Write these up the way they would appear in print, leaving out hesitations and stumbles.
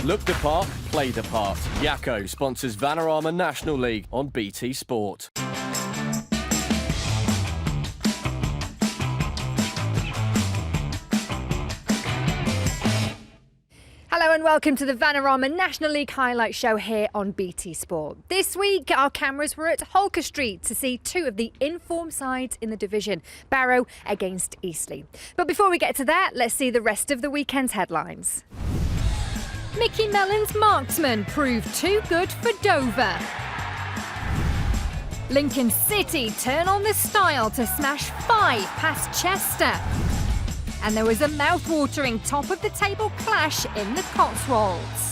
Look the part, play the part. Yakko sponsors Vanarama National League on BT Sport. Hello and welcome to the Vanarama National League highlight show here on BT Sport. This week our cameras were at Holker Street to see two of the informed sides in the division, Barrow against Eastleigh. But before we get to that, let's see the rest of the weekend's headlines. Mickey Mellon's marksman proved too good for Dover. Lincoln City turn on the style to smash 5 past Chester. And there was a mouth-watering top-of-the-table clash in the Cotswolds.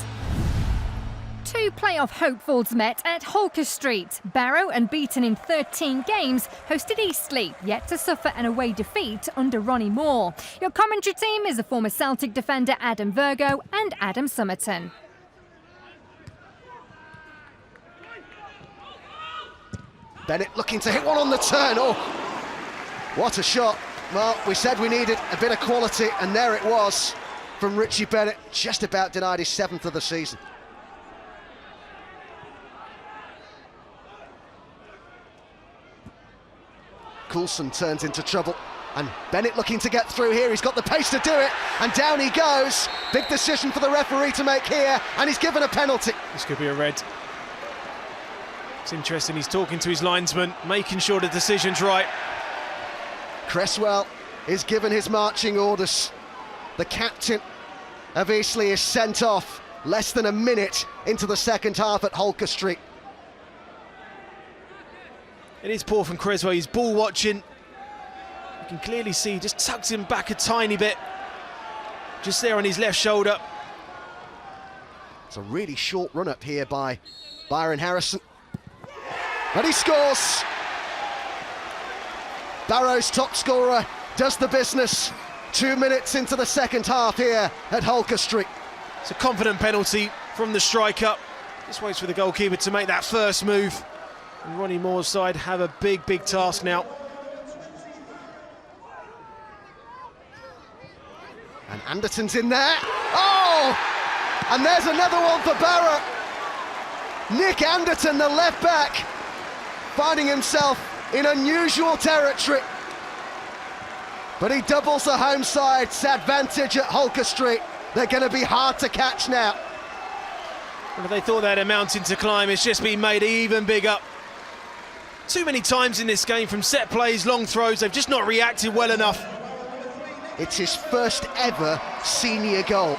Two playoff hopefuls met at Holker Street. Barrow, unbeaten in 13 games, hosted Eastleigh, yet to suffer an away defeat under Ronnie Moore. Your commentary team is the former Celtic defender Adam Virgo and Adam Somerton. Bennett looking to hit one on the turn. Oh, what a shot. Well, we said we needed a bit of quality, and there it was from Richie Bennett. Just about denied his 7th of the season. Coulson turns into trouble, and Bennett looking to get through here. He's got the pace to do it, and down he goes. Big decision for the referee to make here, and he's given a penalty. This could be a red. It's interesting, he's talking to his linesman, making sure the decision's right. Cresswell is given his marching orders. The captain of Eastleigh is sent off less than a minute into the second half at Holker Street. It is poor from Cresswell, he's ball watching. You can clearly see he just tucks him back a tiny bit. Just there on his left shoulder. It's a really short run up here by Byron Harrison. And he scores! Barrow's top scorer does the business. 2 minutes into the second half here at Holker Street. It's a confident penalty from the striker. Just waits for the goalkeeper to make that first move. And Ronnie Moore's side have a big task now. And Anderton's in there. Oh! And there's another one for Barrow. Nick Anderton, the left back, finding himself in unusual territory. But he doubles the home side's advantage at Holker Street. They're going to be hard to catch now. And if they thought they had a mountain to climb, it's just been made even bigger. Too many times in this game from set plays, long throws, they've just not reacted well enough. It's his first ever senior goal.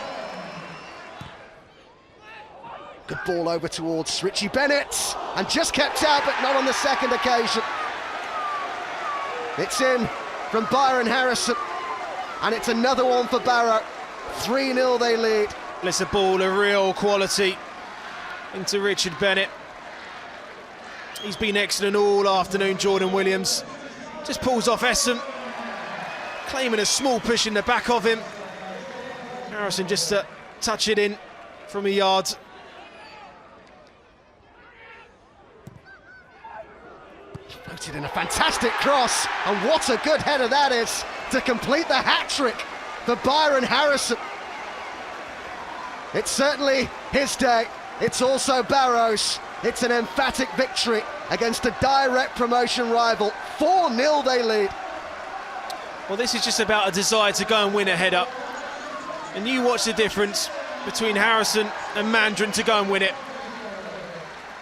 Good ball over towards Richie Bennett, and just kept out, but not on the second occasion. It's in from Byron Harrison, and it's another one for Barrow. 3-0 they lead. It's a ball of real quality into Richard Bennett. He's been excellent all afternoon, Jordan Williams. Just pulls off Essen, claiming a small push in the back of him. Harrison just to touch it in from a yard. Floated in a fantastic cross, and what a good header that is to complete the hat-trick for Byron Harrison. It's certainly his day. It's also Barrow's. It's an emphatic victory against a direct promotion rival. 4-0 they lead. Well, this is just about a desire to go and win a header. And you watch the difference between Harrison and Mandron to go and win it.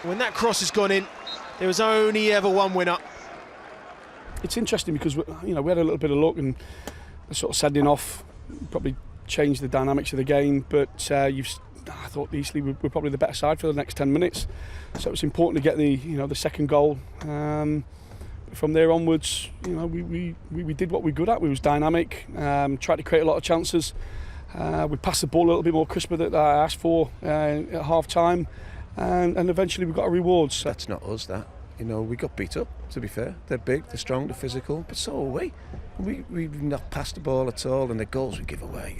When that cross has gone in, there was only ever one winner. It's interesting because we had a little bit of luck and sort of sending off probably changed the dynamics of the game. But I thought Eastleigh were probably the better side for the next 10 minutes. So it's important to get the second goal. From there onwards, we did what we're good at. We was dynamic, tried to create a lot of chances. We passed the ball a little bit more crisper than I asked for at half time. And eventually we got our rewards. That's not us, that. We got beat up, to be fair. They're big, they're strong, they're physical, but so are we. We've not passed the ball at all, and the goals we give away.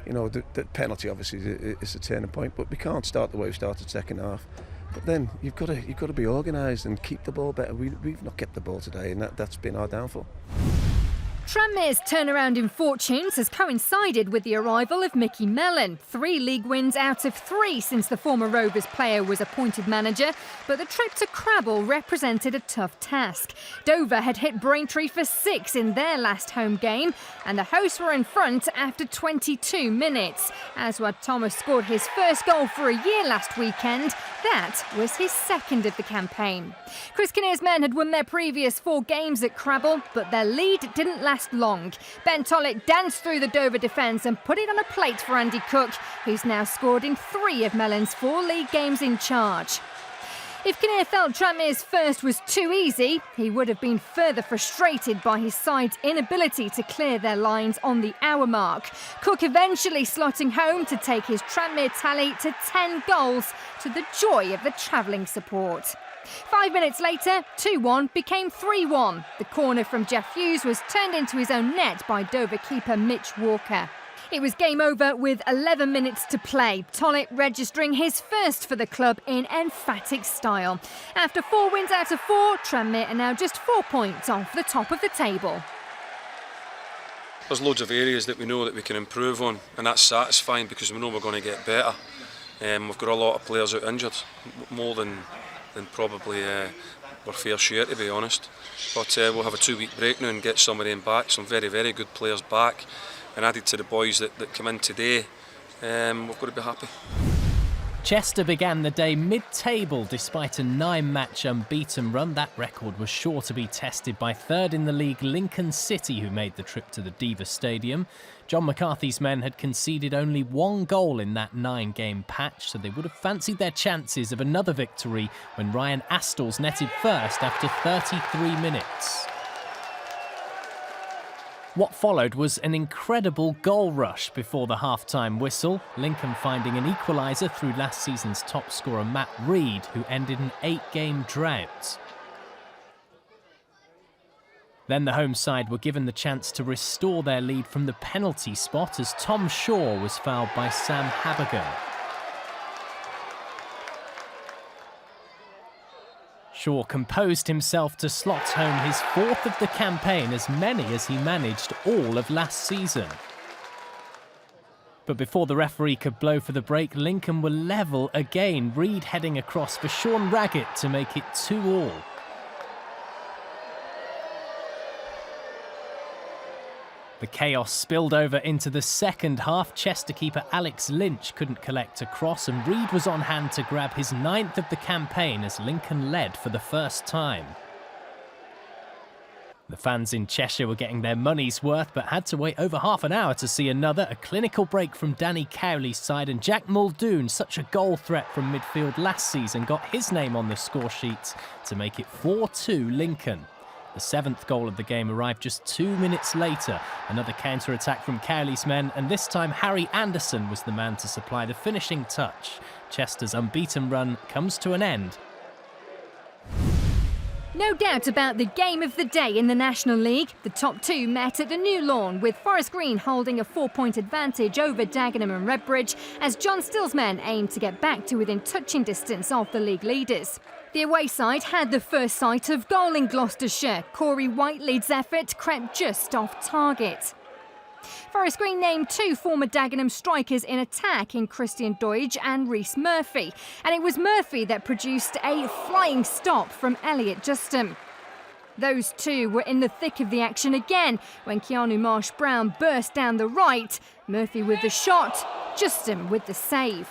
The penalty obviously is a turning point, but we can't start the way we started second half. But then you've got to be organised and keep the ball better. We've not kept the ball today, and that's been our downfall. Tranmere's turnaround in fortunes has coincided with the arrival of Mickey Mellon. 3 league wins out of 3 since the former Rovers player was appointed manager, but the trip to Crabble represented a tough task. Dover had hit Braintree for 6 in their last home game, and the hosts were in front after 22 minutes. Aswad Thomas scored his first goal for a year last weekend. That was his second of the campaign. Chris Kinnear's men had won their previous 4 games at Crabble, but their lead didn't last long. Ben Tollett danced through the Dover defence and put it on a plate for Andy Cook, who's now scored in 3 of Mellon's 4 league games in charge. If Kinnear felt Tranmere's first was too easy, he would have been further frustrated by his side's inability to clear their lines on the hour mark. Cook eventually slotting home to take his Tranmere tally to 10 goals, to the joy of the travelling support. 5 minutes later, 2-1 became 3-1. The corner from Jeff Hughes was turned into his own net by Dover keeper Mitch Walker. It was game over with 11 minutes to play, Tollett registering his first for the club in emphatic style. After 4 wins out of 4, Tranmere are now just 4 points off the top of the table. There's loads of areas that we know that we can improve on, and that's satisfying because we know we're going to get better. We've got a lot of players out injured, more than probably we're fair share, to be honest. But we'll have a 2-week break now and get some of them back, some very, very good players back. And added to the boys that come in today, we've got to be happy. Chester began the day mid-table despite a 9-match unbeaten run. That record was sure to be tested by third in the league Lincoln City, who made the trip to the Diva Stadium. John McCarthy's men had conceded only 1 goal in that 9-game patch, so they would have fancied their chances of another victory when Ryan Astles netted first after 33 minutes. What followed was an incredible goal rush before the half-time whistle, Lincoln finding an equaliser through last season's top scorer Matt Reed, who ended an 8-game drought. Then the home side were given the chance to restore their lead from the penalty spot as Tom Shaw was fouled by Sam Habergan. Shaw composed himself to slot home his 4th of the campaign, as many as he managed all of last season. But before the referee could blow for the break, Lincoln were level again, Reed heading across for Sean Raggett to make it 2-2. The chaos spilled over into the second half. Chester keeper Alex Lynch couldn't collect a cross, and Reed was on hand to grab his 9th of the campaign as Lincoln led for the first time. The fans in Cheshire were getting their money's worth, but had to wait over half an hour to see another. A clinical break from Danny Cowley's side, and Jack Muldoon, such a goal threat from midfield last season, got his name on the score sheet to make it 4-2 Lincoln. The 7th goal of the game arrived just 2 minutes later. Another counter-attack from Cowley's men, and this time Harry Anderson was the man to supply the finishing touch. Chester's unbeaten run comes to an end. No doubt about the game of the day in the National League. The top 2 met at the New Lawn, with Forest Green holding a 4-point advantage over Dagenham and Redbridge, as John Still's men aimed to get back to within touching distance of the league leaders. The away side had the first sight of goal in Gloucestershire. Corey Whitelead's effort crept just off target. Forest Green named 2 former Dagenham strikers in attack in Christian Doidge and Rhys Murphy, and it was Murphy that produced a flying stop from Elliot Justin. Those 2 were in the thick of the action again when Keanu Marsh-Brown burst down the right. Murphy with the shot, Justin with the save.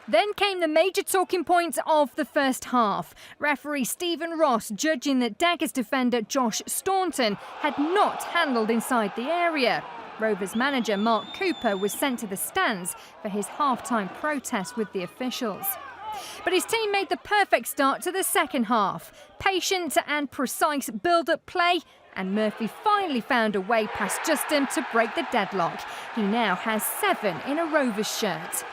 Then came the major talking point of the first half. Referee Stephen Ross judging that Daggers defender Josh Staunton had not handled inside the area. Rovers manager Mark Cooper was sent to the stands for his half-time protest with the officials. But his team made the perfect start to the second half. Patient and precise build-up play, and Murphy finally found a way past Justin to break the deadlock. He now has 7 in a Rovers shirt.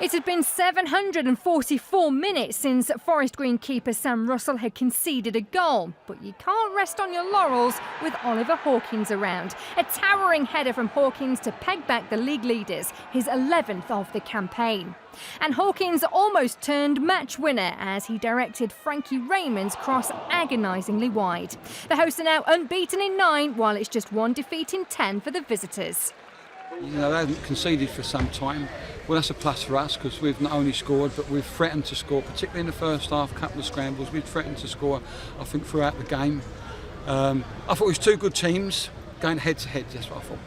It had been 744 minutes since Forest Green keeper Sam Russell had conceded a goal. But you can't rest on your laurels with Oliver Hawkins around. A towering header from Hawkins to peg back the league leaders, his 11th of the campaign. And Hawkins almost turned match winner as he directed Frankie Raymond's cross agonisingly wide. The hosts are now unbeaten in 9, while it's just 1 defeat in 10 for the visitors. You know, they haven't conceded for some time. Well, that's a plus for us because we've not only scored, but we've threatened to score, particularly in the first half, a couple of scrambles. We've threatened to score, I think, throughout the game. I thought it was 2 good teams going head to head, that's what I thought.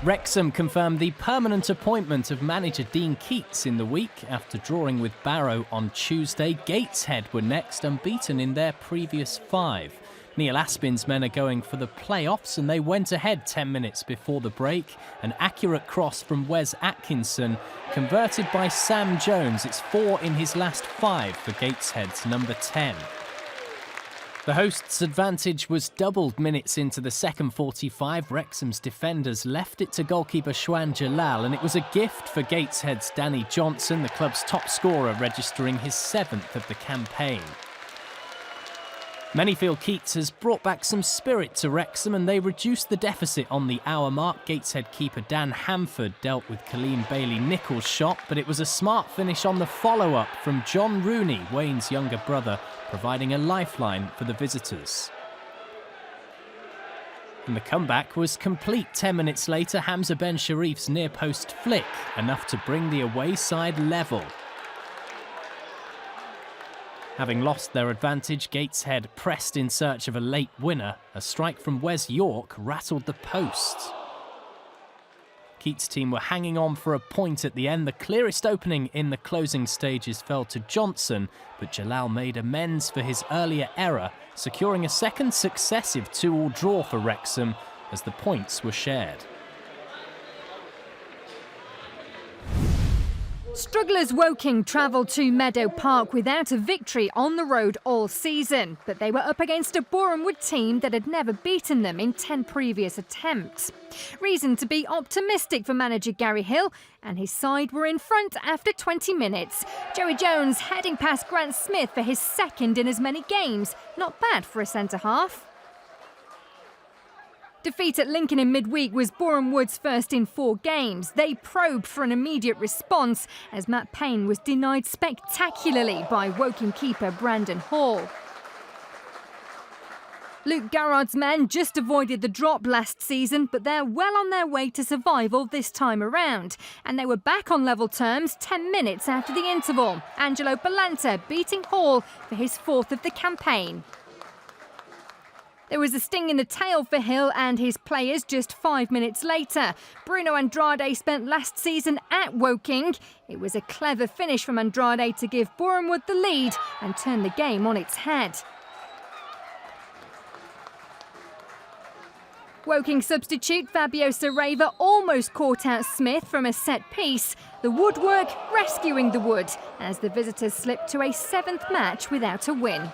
Wrexham confirmed the permanent appointment of manager Dean Keats in the week after drawing with Barrow on Tuesday. Gateshead were next, unbeaten in their previous 5. Neil Aspin's men are going for the playoffs and they went ahead 10 minutes before the break. An accurate cross from Wes Atkinson, converted by Sam Jones. It's 4 in his last 5 for Gateshead's number 10. The hosts' advantage was doubled minutes into the second 45. Wrexham's defenders left it to goalkeeper Shwan Jalal, and it was a gift for Gateshead's Danny Johnson, the club's top scorer, registering his 7th of the campaign. Many feel Keats has brought back some spirit to Wrexham and they reduced the deficit on the hour mark. Gateshead keeper Dan Hamford dealt with Colleen Bailey-Nichols' shot, but it was a smart finish on the follow-up from John Rooney, Wayne's younger brother, providing a lifeline for the visitors. And the comeback was complete 10 minutes later. Hamza Ben Sharif's near-post flick, enough to bring the away side level. Having lost their advantage, Gateshead pressed in search of a late winner. A strike from Wes York rattled the post. Keats' team were hanging on for a point at the end. The clearest opening in the closing stages fell to Johnson, but Jalal made amends for his earlier error, securing a second successive 2-2 draw for Wrexham as the points were shared. Strugglers Woking travelled to Meadow Park without a victory on the road all season, but they were up against a Boreham Wood team that had never beaten them in 10 previous attempts. Reason to be optimistic for manager Gary Hill, and his side were in front after 20 minutes. Joey Jones heading past Grant Smith for his 2nd in as many games. Not bad for a centre-half. Defeat at Lincoln in midweek was Boreham Wood's first in 4 games. They probed for an immediate response as Matt Payne was denied spectacularly by Woking keeper Brandon Hall. Luke Garrard's men just avoided the drop last season, but they're well on their way to survival this time around. And they were back on level terms 10 minutes after the interval. Angelo Balanta beating Hall for his 4th of the campaign. There was a sting in the tail for Hill and his players just 5 minutes later. Bruno Andrade spent last season at Woking. It was a clever finish from Andrade to give Boreham Wood the lead and turn the game on its head. Woking substitute Fabio Sareva almost caught out Smith from a set piece. The woodwork rescuing the wood as the visitors slipped to a 7th match without a win.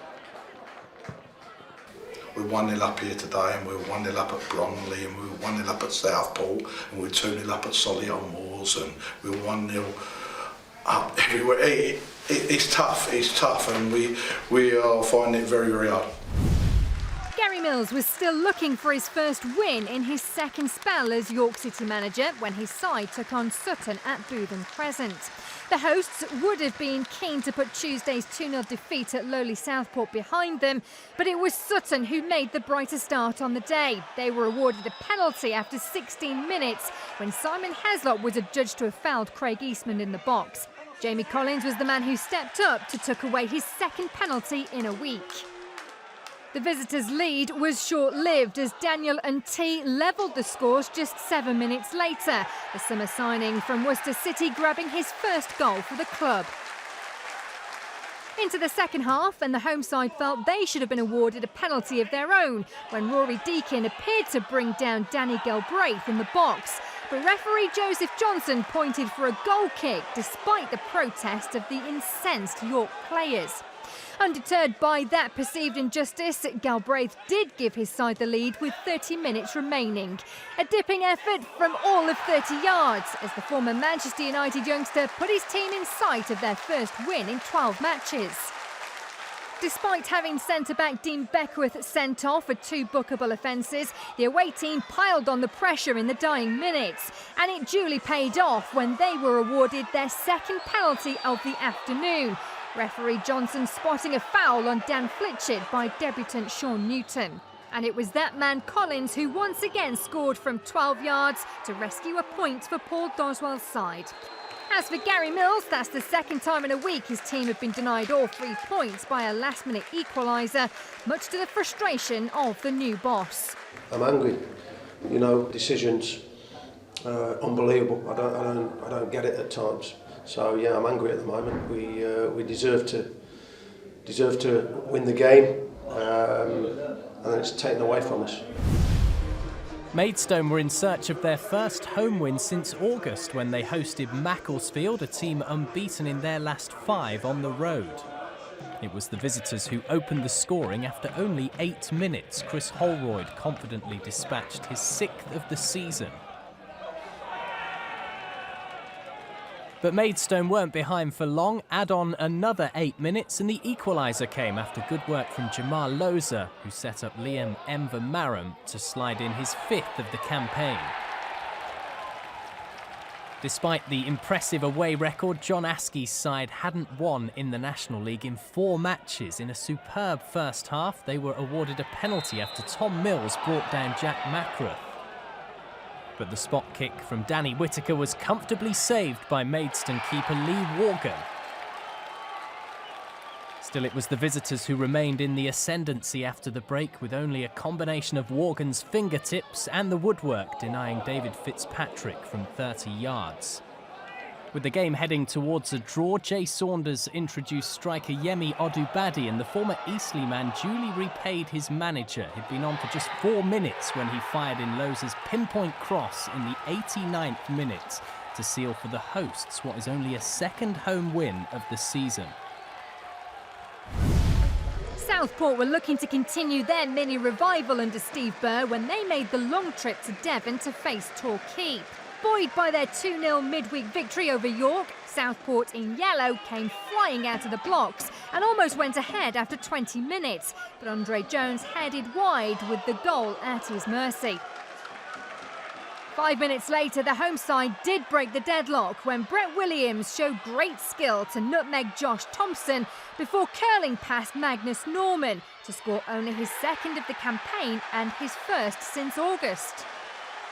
We were 1-0 up here today, and we were 1-0 up at Bromley, and we were 1-0 up at Southport, and we were 2-0 up at Solihull Moors, and we were 1-0 up everywhere. It's tough, and we are finding it very, very hard. Gary Mills was still looking for his first win in his 2nd spell as York City manager when his side took on Sutton at Bootham Crescent. The hosts would have been keen to put Tuesday's 2-0 defeat at lowly Southport behind them, but it was Sutton who made the brighter start on the day. They were awarded a penalty after 16 minutes when Simon Heslop was adjudged to have fouled Craig Eastman in the box. Jamie Collins was the man who stepped up to tuck away his 2nd penalty in a week. The visitors' lead was short-lived as Daniel Ntee levelled the scores just 7 minutes later, the summer signing from Worcester City grabbing his first goal for the club. Into the second half, and the home side felt they should have been awarded a penalty of their own when Rory Deakin appeared to bring down Danny Galbraith in the box. But referee Joseph Johnson pointed for a goal kick despite the protest of the incensed York players. Undeterred by that perceived injustice, Galbraith did give his side the lead with 30 minutes remaining. A dipping effort from all of 30 yards as the former Manchester United youngster put his team in sight of their first win in 12 matches. Despite having centre-back Dean Beckwith sent off for 2 bookable offences, the away team piled on the pressure in the dying minutes, and it duly paid off when they were awarded their second penalty of the afternoon. Referee Johnson spotting a foul on Dan Flitchard by debutant Sean Newton. And it was that man Collins who once again scored from 12 yards to rescue a point for Paul Doswell's side. As for Gary Mills, that's the second time in a week his team have been denied all 3 points by a last-minute equaliser, much to the frustration of the new boss. I'm angry. You know, decisions, unbelievable. I don't get it at times. So yeah, I'm angry at the moment. We deserve to win the game, and then it's taken away from us. Maidstone were in search of their first home win since August when they hosted Macclesfield, a team unbeaten in their last 5 on the road. It was the visitors who opened the scoring after only 8 minutes. Chris Holroyd confidently dispatched his 6th of the season. But Maidstone weren't behind for long. Add on another 8 minutes and the equaliser came after good work from Jamal Loza, who set up Liam Vanarama to slide in his 5th of the campaign. Despite the impressive away record, John Askey's side hadn't won in the National League in 4 matches. In a superb first half, they were awarded a penalty after Tom Mills brought down Jack Mackruth. But the spot kick from Danny Whittaker was comfortably saved by Maidstone keeper Lee Worgan. Still, it was the visitors who remained in the ascendancy after the break, with only a combination of Worgan's fingertips and the woodwork denying David Fitzpatrick from 30 yards. With the game heading towards a draw, Jay Saunders introduced striker Yemi Odubadi, and the former Eastleigh man duly repaid his manager. He'd been on for just 4 minutes when he fired in Loza's pinpoint cross in the 89th minute to seal for the hosts what is only a 2nd home win of the season. Southport were looking to continue their mini revival under Steve Burr when they made the long trip to Devon to face Torquay. Buoyed by their 2-0 midweek victory over York, Southport in yellow came flying out of the blocks and almost went ahead after 20 minutes, but Andre Jones headed wide with the goal at his mercy. 5 minutes later, the home side did break the deadlock when Brett Williams showed great skill to nutmeg Josh Thompson before curling past Magnus Norman to score only his 2nd of the campaign and his 1st since August.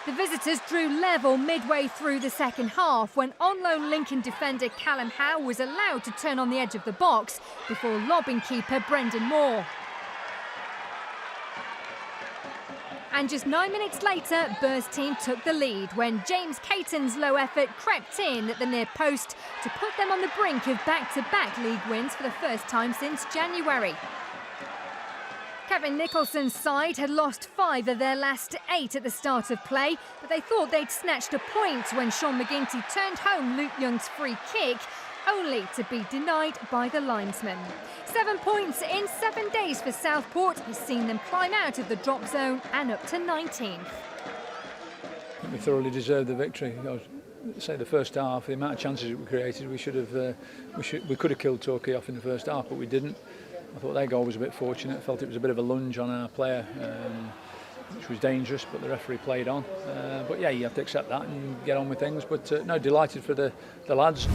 The visitors drew level midway through the second half when on-loan Lincoln defender Callum Howe was allowed to turn on the edge of the box before lobbing keeper Brendan Moore. And just 9 minutes later, Burr's team took the lead when James Caton's low effort crept in at the near post to put them on the brink of back-to-back league wins for the first time since January. Kevin Nicholson's side had lost 5 of their last 8 at the start of play, but they thought they'd snatched a point when Sean McGinty turned home Luke Young's free kick, only to be denied by the linesman. 7 points in 7 days for Southport has seen them climb out of the drop zone and up to 19th. We thoroughly deserved the victory. Say the first half, the amount of chances we created, we could have killed Torquay off in the first half, but we didn't. I thought their goal was a bit fortunate. I felt it was a bit of a lunge on our player, which was dangerous, but the referee played on. But yeah, you have to accept that and get on with things. But no, delighted for the lads.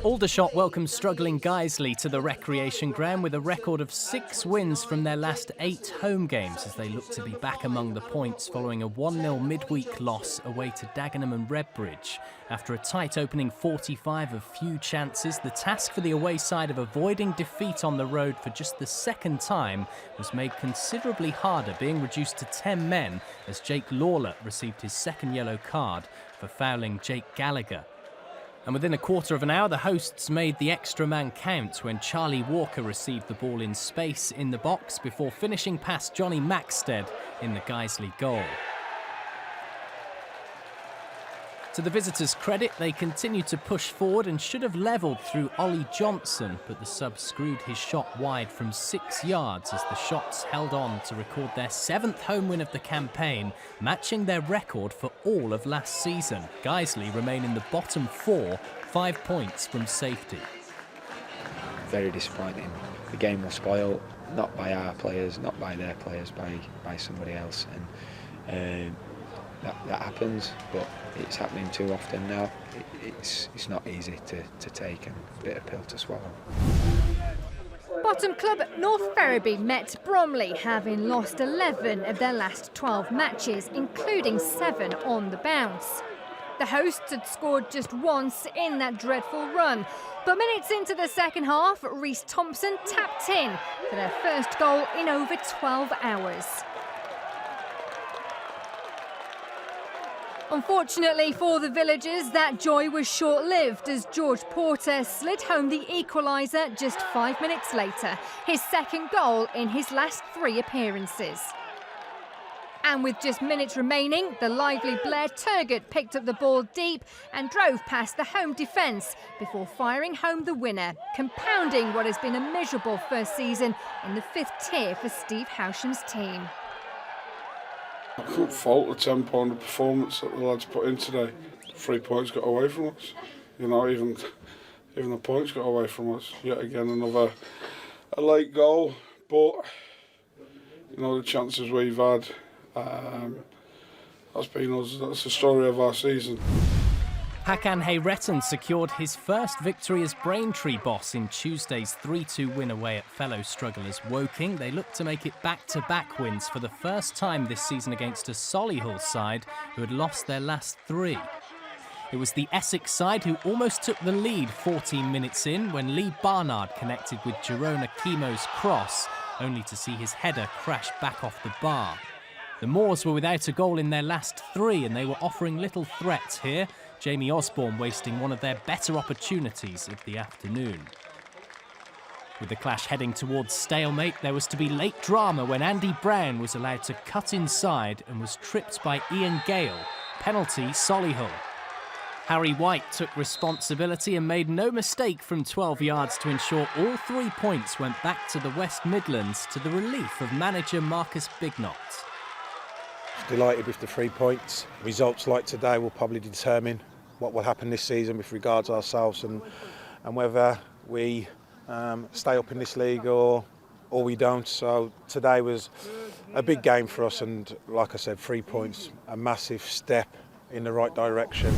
Aldershot welcomed struggling Guiseley to the recreation ground with a record of 6 wins from their last 8 home games as they look to be back among the points following a 1-0 midweek loss away to Dagenham and Redbridge. After a tight opening 45 of few chances, the task for the away side of avoiding defeat on the road for just the 2nd time was made considerably harder, being reduced to 10 men as Jake Lawler received his 2nd yellow card for fouling Jake Gallagher. And within a quarter of an hour, the hosts made the extra man count when Charlie Walker received the ball in space in the box before finishing past Johnny Maxted in the Guiseley goal. To the visitors' credit, they continued to push forward and should have levelled through Ollie Johnson, but the sub screwed his shot wide from 6 yards as the Shots held on to record their 7th home win of the campaign, matching their record for all of last season. Guiseley remain in the bottom 4, 5 points from safety. Very disappointing. The game was spoiled, not by our players, not by their players, by somebody else, and that happens, but it's happening too often now. It's not easy to take and a bit of pill to swallow. Bottom club North Ferriby met Bromley, having lost 11 of their last 12 matches, including 7 on the bounce. The hosts had scored just once in that dreadful run, but minutes into the second half, Reece Thompson tapped in for their first goal in over 12 hours. Unfortunately for the villagers, that joy was short-lived as George Porter slid home the equaliser just 5 minutes later, his second goal in his last 3 appearances. And with just minutes remaining, the lively Blair Turgott picked up the ball deep and drove past the home defence before firing home the winner, compounding what has been a miserable first season in the 5th tier for Steve Howsham's team. I couldn't fault the 10-pounder performance that the lads put in today. 3 points got away from us. You know, even the points got away from us. Yet again, another late goal. But, you know, the chances we've had, that's been us. That's the story of our season. Hakan Hayretten secured his first victory as Braintree boss in Tuesday's 3-2 win away at fellow strugglers Woking. They look to make it back-to-back wins for the first time this season against a Solihull side who had lost their last 3. It was the Essex side who almost took the lead 14 minutes in when Lee Barnard connected with Jerome Akimo's cross, only to see his header crash back off the bar. The Moors were without a goal in their last 3 and they were offering little threat here, Jamie Osborne wasting one of their better opportunities of the afternoon. With the clash heading towards stalemate, there was to be late drama when Andy Brown was allowed to cut inside and was tripped by Ian Gale. Penalty Solihull. Harry White took responsibility and made no mistake from 12 yards to ensure all 3 points went back to the West Midlands to the relief of manager Marcus Bignott. Delighted with the 3 points. Results like today will probably determine what will happen this season with regards to ourselves and whether we stay up in this league or we don't. So today was a big game for us and, like I said, 3 points, a massive step in the right direction.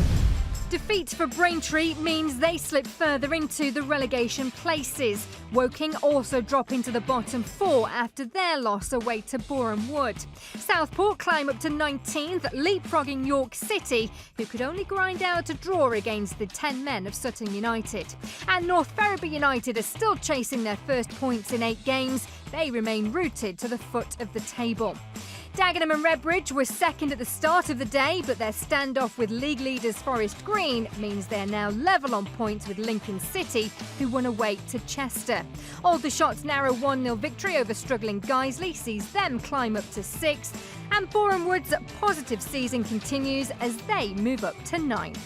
Defeat for Braintree means they slip further into the relegation places. Woking also drop into the bottom 4 after their loss away to Boreham Wood. Southport climb up to 19th, leapfrogging York City, who could only grind out a draw against the 10 men of Sutton United. And North Ferriby United are still chasing their first points in 8 games. They remain rooted to the foot of the table. Dagenham and Redbridge were second at the start of the day, but their standoff with league leaders Forest Green means they're now level on points with Lincoln City, who won away to Chester. Aldershot's narrow 1-0 victory over struggling Guiseley sees them climb up to 6th, and Boreham Wood's positive season continues as they move up to 9th.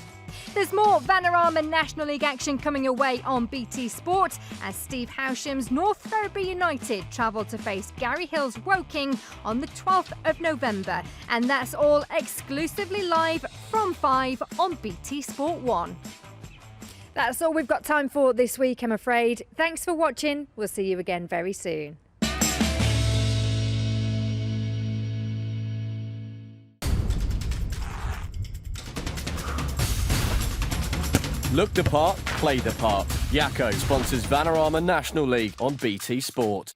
There's more Vanarama National League action coming away on BT Sport as Steve Howsham's North Ferriby United travel to face Gary Hill's Woking on the 12th of November. And that's all exclusively live from 5 on BT Sport 1. That's all we've got time for this week, I'm afraid. Thanks for watching. We'll see you again very soon. Look the part, play the part. Yakko sponsors Vanarama National League on BT Sport.